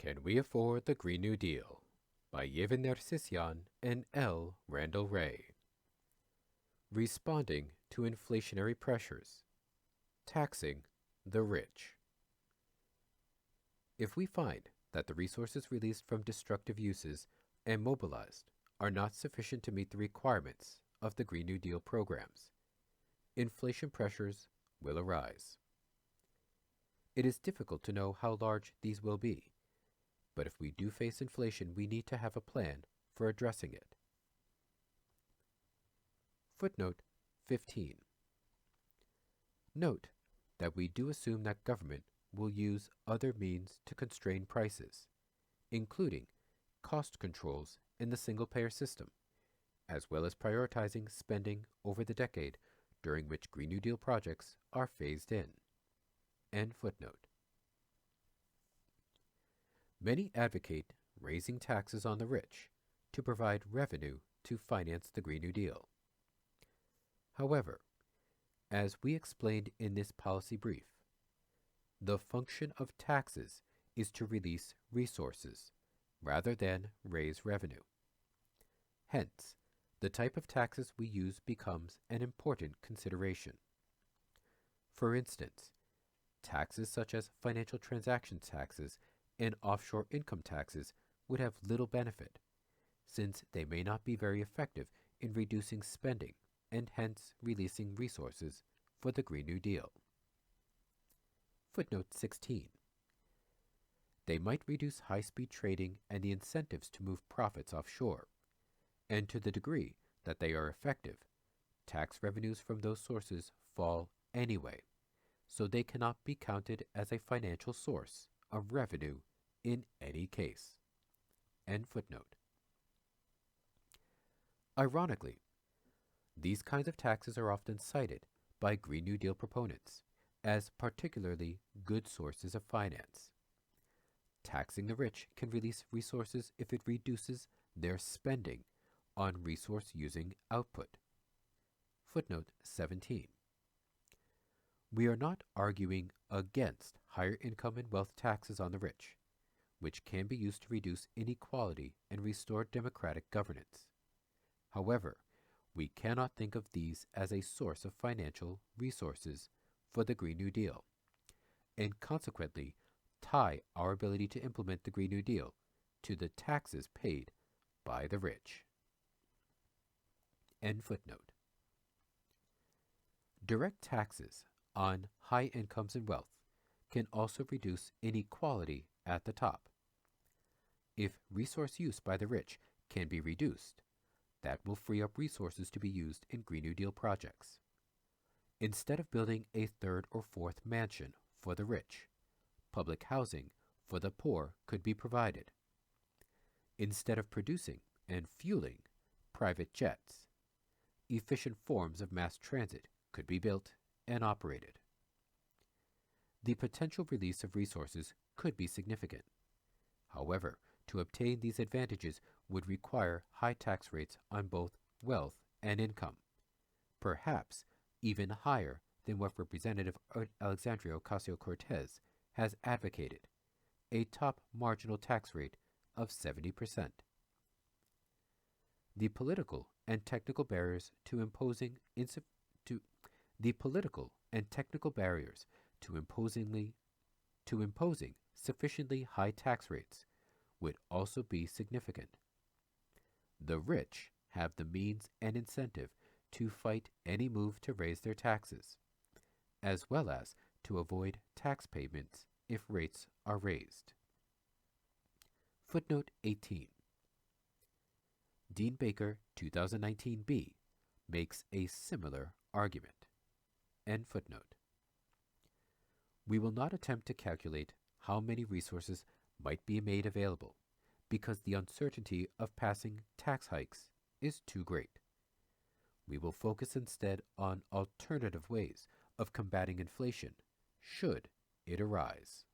Can We Afford the Green New Deal? By Yeva Nersisyan and Randall Wray. Responding to Inflationary Pressures. Taxing the Rich. If we find that the resources released from destructive uses and mobilized are not sufficient to meet the requirements of the Green New Deal programs, inflation pressures will arise. It is difficult to know how large these will be, but if we do face inflation, we need to have a plan for addressing it. Footnote 15. Note that we do assume that government will use other means to constrain prices, including cost controls in the single-payer system, as well as prioritizing spending over the decade during which Green New Deal projects are phased in. End footnote. Many advocate raising taxes on the rich to provide revenue to finance the Green New Deal. However, as we explained in this policy brief, the function of taxes is to release resources rather than raise revenue. Hence, the type of taxes we use becomes an important consideration. For instance, taxes such as financial transaction taxes and offshore income taxes would have little benefit, since they may not be very effective in reducing spending and hence releasing resources for the Green New Deal. Footnote 16. They might reduce high-speed trading and the incentives to move profits offshore, and to the degree that they are effective, tax revenues from those sources fall anyway, so they cannot be counted as a financial source of revenue in any case. End footnote. Ironically, these kinds of taxes are often cited by Green New Deal proponents as particularly good sources of finance. Taxing the rich can release resources if it reduces their spending on resource-using output. Footnote 17. We are not arguing against higher income and wealth taxes on the rich, which can be used to reduce inequality and restore democratic governance. However, we cannot think of these as a source of financial resources for the Green New Deal, and consequently tie our ability to implement the Green New Deal to the taxes paid by the rich. End footnote. Direct taxes on high incomes and wealth can also reduce inequality at the top. If resource use by the rich can be reduced, that will free up resources to be used in Green New Deal projects. Instead of building a third or fourth mansion for the rich, public housing for the poor could be provided. Instead of producing and fueling private jets, efficient forms of mass transit could be built and operated. The potential release of resources could be significant. However, to obtain these advantages would require high tax rates on both wealth and income, perhaps even higher than what Representative Alexandria Ocasio-Cortez has advocated, a top marginal tax rate of 70%. The political and technical barriers to imposing sufficiently high tax rates would also be significant. The rich have the means and incentive to fight any move to raise their taxes, as well as to avoid tax payments if rates are raised. Footnote 18. Dean Baker 2019b makes a similar argument. End footnote. We will not attempt to calculate how many resources might be made available because the uncertainty of passing tax hikes is too great. We will focus instead on alternative ways of combating inflation should it arise.